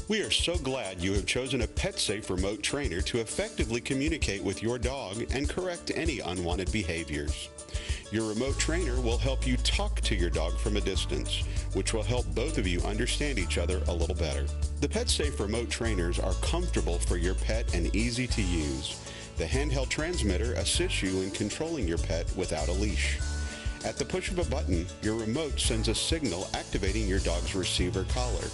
We are so glad you have chosen a PetSafe remote trainer to effectively communicate with your dog and correct any unwanted behaviors. Your remote trainer will help you talk to your dog from a distance, which will help both of you understand each other a little better. The PetSafe remote trainers are comfortable for your pet and easy to use. The handheld transmitter assists you in controlling your pet without a leash. At the push of a button, your remote sends a signal activating your dog's receiver collar.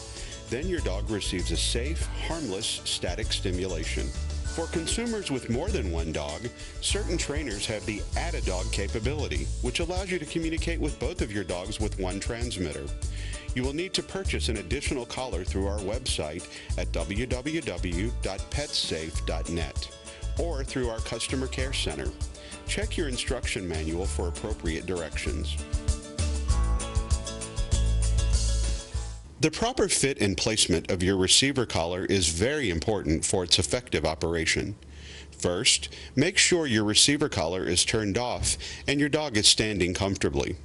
Then your dog receives a safe, harmless, static stimulation. For consumers with more than one dog, certain trainers have the Add a Dog capability, which allows you to communicate with both of your dogs with one transmitter. You will need to purchase an additional collar through our website at www.petsafe.net or through our customer care center. Check your instruction manual for appropriate directions. The proper fit and placement of your receiver collar is very important for its effective operation. First, make sure your receiver collar is turned off and your dog is standing comfortably.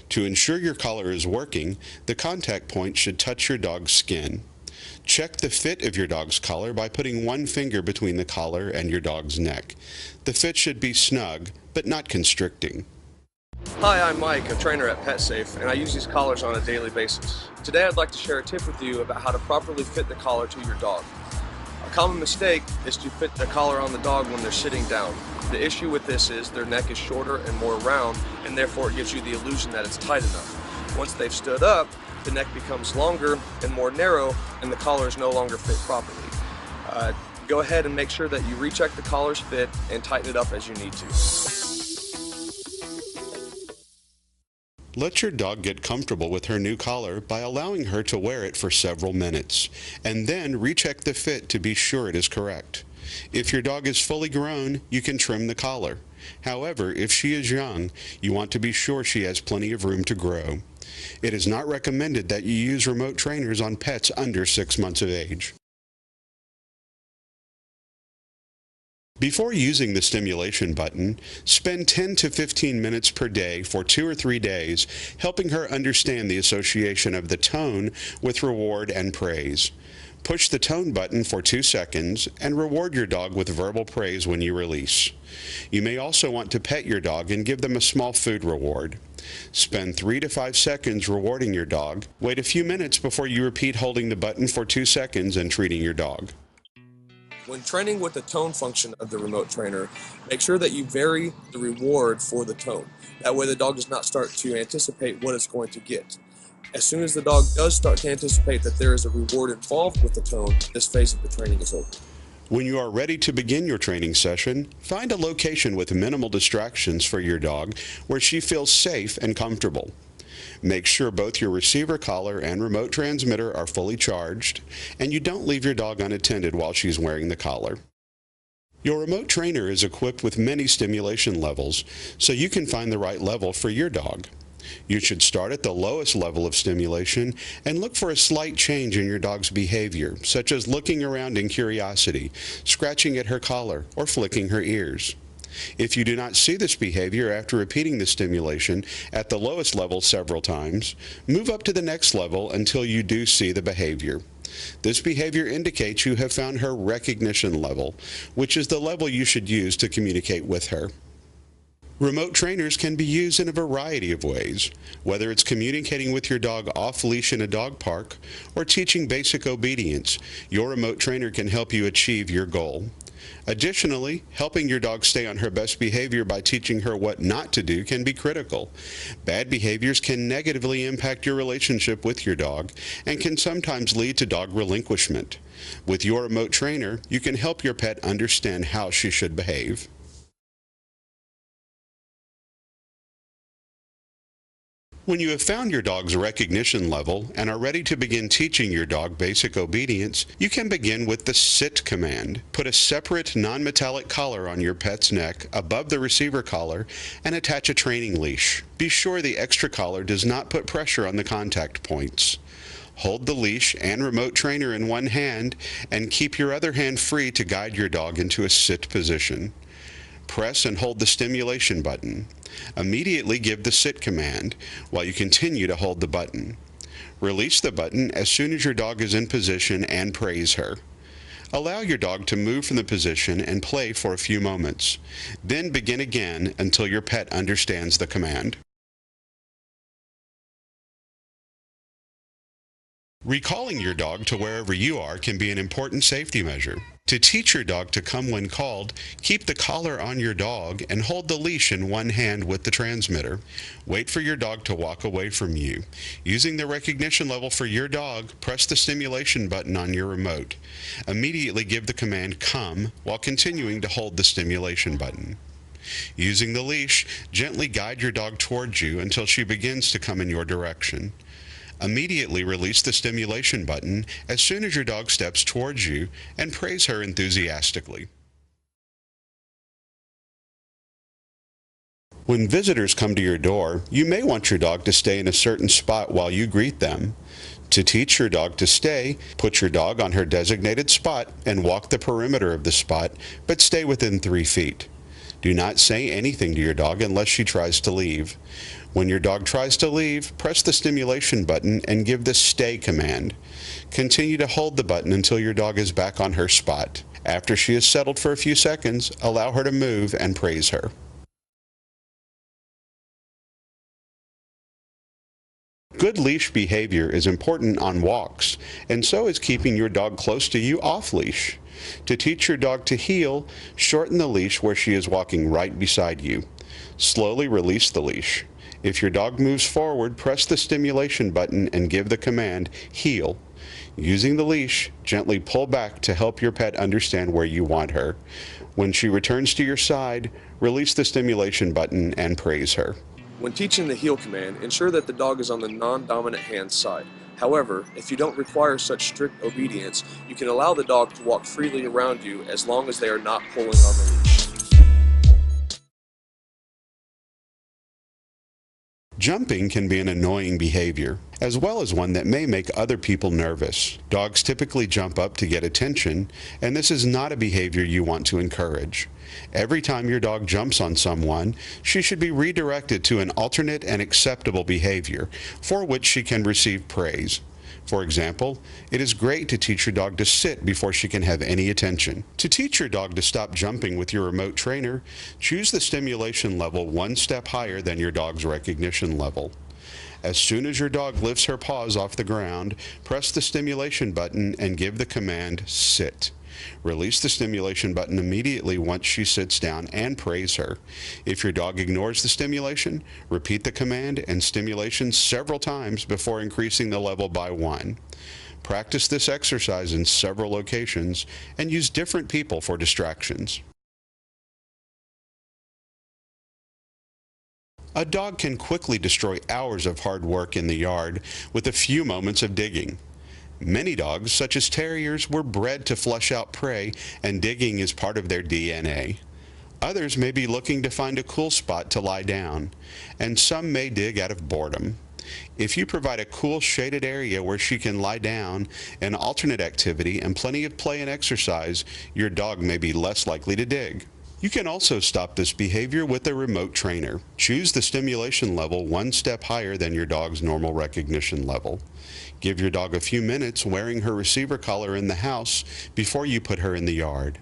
To ensure your collar is working, the contact point should touch your dog's skin. Check the fit of your dog's collar by putting one finger between the collar and your dog's neck. The fit should be snug, but not constricting. Hi, I'm Mike, a trainer at PetSafe, and I use these collars on a daily basis. Today I'd like to share a tip with you about how to properly fit the collar to your dog. A common mistake is to fit the collar on the dog when they're sitting down. The issue with this is their neck is shorter and more round, and therefore it gives you the illusion that it's tight enough. Once they've stood up, the neck becomes longer and more narrow, and the collar is no longer fit properly. Go ahead and make sure that you recheck the collar's fit and tighten it up as you need to. Let your dog get comfortable with her new collar by allowing her to wear it for several minutes, and then recheck the fit to be sure it is correct. If your dog is fully grown, you can trim the collar. However, if she is young, you want to be sure she has plenty of room to grow. It is not recommended that you use remote trainers on pets under 6 months of age. Before using the stimulation button, spend 10 to 15 minutes per day for 2 or 3 days, helping her understand the association of the tone with reward and praise. Push the tone button for 2 seconds and reward your dog with verbal praise when you release. You may also want to pet your dog and give them a small food reward. Spend 3 to 5 seconds rewarding your dog. Wait a few minutes before you repeat holding the button for 2 seconds and treating your dog. When training with the tone function of the remote trainer, make sure that you vary the reward for the tone. That way the dog does not start to anticipate what it's going to get. As soon as the dog does start to anticipate that there is a reward involved with the tone, this phase of the training is over. When you are ready to begin your training session, find a location with minimal distractions for your dog where she feels safe and comfortable. Make sure both your receiver collar and remote transmitter are fully charged, and you don't leave your dog unattended while she's wearing the collar. Your remote trainer is equipped with many stimulation levels, so you can find the right level for your dog. You should start at the lowest level of stimulation and look for a slight change in your dog's behavior, such as looking around in curiosity, scratching at her collar, or flicking her ears. If you do not see this behavior after repeating the stimulation at the lowest level several times, move up to the next level until you do see the behavior. This behavior indicates you have found her recognition level, which is the level you should use to communicate with her. Remote trainers can be used in a variety of ways, whether it's communicating with your dog off-leash in a dog park or teaching basic obedience. Your remote trainer can help you achieve your goal. Additionally, helping your dog stay on her best behavior by teaching her what not to do can be critical. Bad behaviors can negatively impact your relationship with your dog and can sometimes lead to dog relinquishment. With your remote trainer, you can help your pet understand how she should behave. When you have found your dog's recognition level and are ready to begin teaching your dog basic obedience, you can begin with the sit command. Put a separate non-metallic collar on your pet's neck above the receiver collar and attach a training leash. Be sure the extra collar does not put pressure on the contact points. Hold the leash and remote trainer in one hand and keep your other hand free to guide your dog into a sit position. Press and hold the stimulation button. Immediately give the sit command while you continue to hold the button. Release the button as soon as your dog is in position and praise her. Allow your dog to move from the position and play for a few moments. Then begin again until your pet understands the command. Recalling your dog to wherever you are can be an important safety measure. To teach your dog to come when called, keep the collar on your dog and hold the leash in one hand with the transmitter. Wait for your dog to walk away from you. Using the recognition level for your dog, press the stimulation button on your remote. Immediately give the command "come" while continuing to hold the stimulation button. Using the leash, gently guide your dog towards you until she begins to come in your direction. Immediately release the stimulation button as soon as your dog steps towards you and praise her enthusiastically. When visitors come to your door, you may want your dog to stay in a certain spot while you greet them. To teach your dog to stay, put your dog on her designated spot and walk the perimeter of the spot, but stay within 3 feet. Do not say anything to your dog unless she tries to leave. When your dog tries to leave, press the stimulation button and give the stay command. Continue to hold the button until your dog is back on her spot. After she has settled for a few seconds, allow her to move and praise her. Good leash behavior is important on walks, and so is keeping your dog close to you off-leash. To teach your dog to heel, shorten the leash where she is walking right beside you. Slowly release the leash. If your dog moves forward, press the stimulation button and give the command, heel. Using the leash, gently pull back to help your pet understand where you want her. When she returns to your side, release the stimulation button and praise her. When teaching the heel command, ensure that the dog is on the non-dominant hand side. However, if you don't require such strict obedience, you can allow the dog to walk freely around you as long as they are not pulling on the leash. Jumping can be an annoying behavior, as well as one that may make other people nervous. Dogs typically jump up to get attention, and this is not a behavior you want to encourage. Every time your dog jumps on someone, she should be redirected to an alternate and acceptable behavior, for which she can receive praise. For example, it is great to teach your dog to sit before she can have any attention. To teach your dog to stop jumping with your remote trainer, choose the stimulation level one step higher than your dog's recognition level. As soon as your dog lifts her paws off the ground, press the stimulation button and give the command, sit. Release the stimulation button immediately once she sits down and praise her. If your dog ignores the stimulation, repeat the command and stimulation several times before increasing the level by 1. Practice this exercise in several locations and use different people for distractions. A dog can quickly destroy hours of hard work in the yard with a few moments of digging. Many dogs, such as terriers, were bred to flush out prey, and digging is part of their DNA. Others may be looking to find a cool spot to lie down, and some may dig out of boredom. If you provide a cool shaded area where she can lie down, an alternate activity, and plenty of play and exercise, your dog may be less likely to dig. You can also stop this behavior with a remote trainer. Choose the stimulation level one step higher than your dog's normal recognition level. Give your dog a few minutes wearing her receiver collar in the house before you put her in the yard.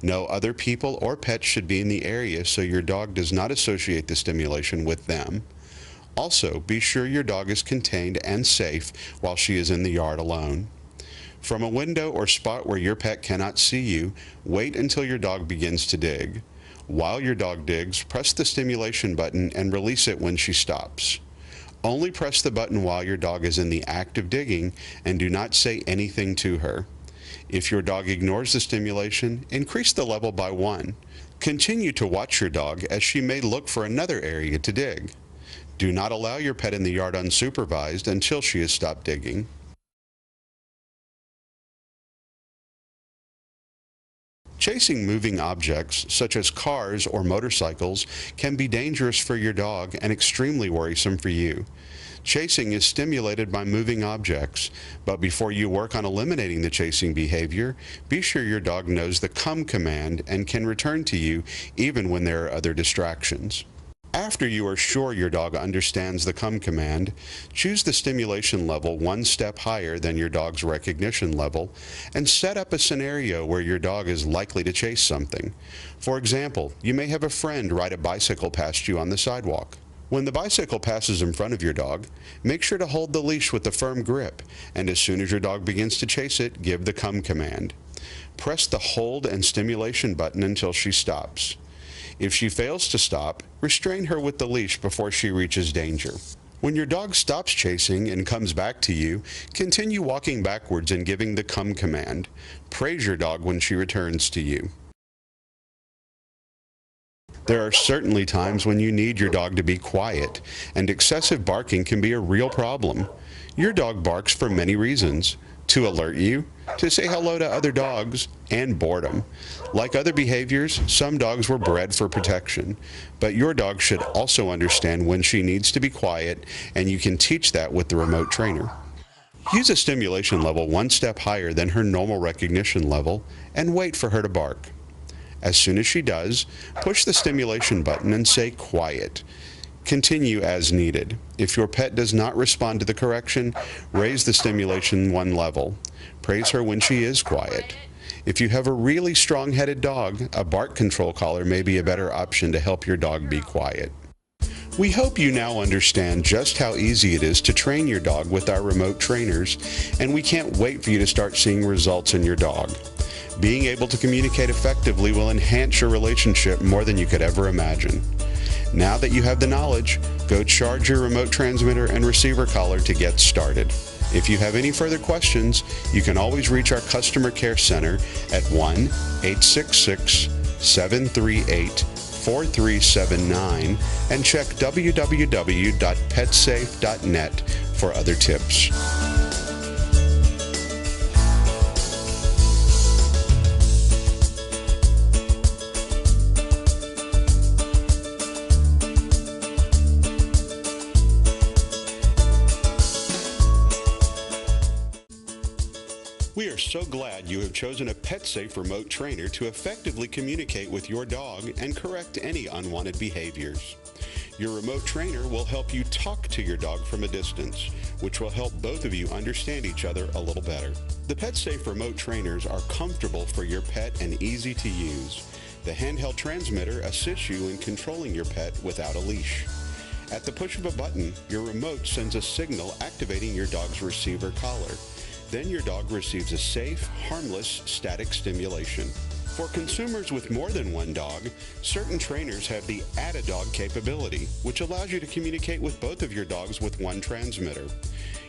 No other people or pets should be in the area so your dog does not associate the stimulation with them. Also, be sure your dog is contained and safe while she is in the yard alone. From a window or spot where your pet cannot see you, wait until your dog begins to dig. While your dog digs, press the stimulation button and release it when she stops. Only press the button while your dog is in the act of digging and do not say anything to her. If your dog ignores the stimulation, increase the level by 1. Continue to watch your dog as she may look for another area to dig. Do not allow your pet in the yard unsupervised until she has stopped digging. Chasing moving objects, such as cars or motorcycles, can be dangerous for your dog and extremely worrisome for you. Chasing is stimulated by moving objects, but before you work on eliminating the chasing behavior, be sure your dog knows the come command and can return to you even when there are other distractions. After you are sure your dog understands the come command, choose the stimulation level one step higher than your dog's recognition level and set up a scenario where your dog is likely to chase something. For example, you may have a friend ride a bicycle past you on the sidewalk. When the bicycle passes in front of your dog, make sure to hold the leash with a firm grip, and as soon as your dog begins to chase it, give the come command. Press the hold and stimulation button until she stops. If she fails to stop, restrain her with the leash before she reaches danger. When your dog stops chasing and comes back to you, continue walking backwards and giving the come command. Praise your dog when she returns to you. There are certainly times when you need your dog to be quiet, and excessive barking can be a real problem. Your dog barks for many reasons: to alert you, to say hello to other dogs, and boredom. Like other behaviors, some dogs were bred for protection, but your dog should also understand when she needs to be quiet, and you can teach that with the remote trainer. Use a stimulation level one step higher than her normal recognition level, and wait for her to bark. As soon as she does, push the stimulation button and say quiet. Continue as needed. If your pet does not respond to the correction, raise the stimulation one level. Praise her when she is quiet. If you have a really strong-headed dog, a bark control collar may be a better option to help your dog be quiet. We hope you now understand just how easy it is to train your dog with our remote trainers, and we can't wait for you to start seeing results in your dog. Being able to communicate effectively will enhance your relationship more than you could ever imagine. Now that you have the knowledge, go charge your remote transmitter and receiver collar to get started. If you have any further questions, you can always reach our customer care center at 1-866-738-4379 and check www.petsafe.net for other tips. We are so glad you have chosen a PetSafe remote trainer to effectively communicate with your dog and correct any unwanted behaviors. Your remote trainer will help you talk to your dog from a distance, which will help both of you understand each other a little better. The PetSafe remote trainers are comfortable for your pet and easy to use. The handheld transmitter assists you in controlling your pet without a leash. At the push of a button, your remote sends a signal activating your dog's receiver collar. Then your dog receives a safe, harmless, static stimulation. For consumers with more than one dog, certain trainers have the Add a Dog capability, which allows you to communicate with both of your dogs with one transmitter.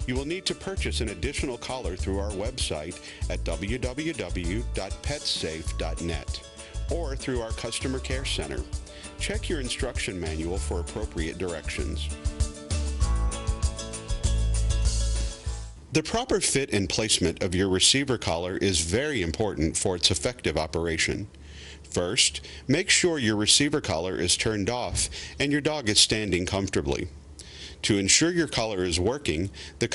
You will need to purchase an additional collar through our website at www.petsafe.net or through our customer care center. Check your instruction manual for appropriate directions. The proper fit and placement of your receiver collar is very important for its effective operation. First, make sure your receiver collar is turned off and your dog is standing comfortably. To ensure your collar is working, the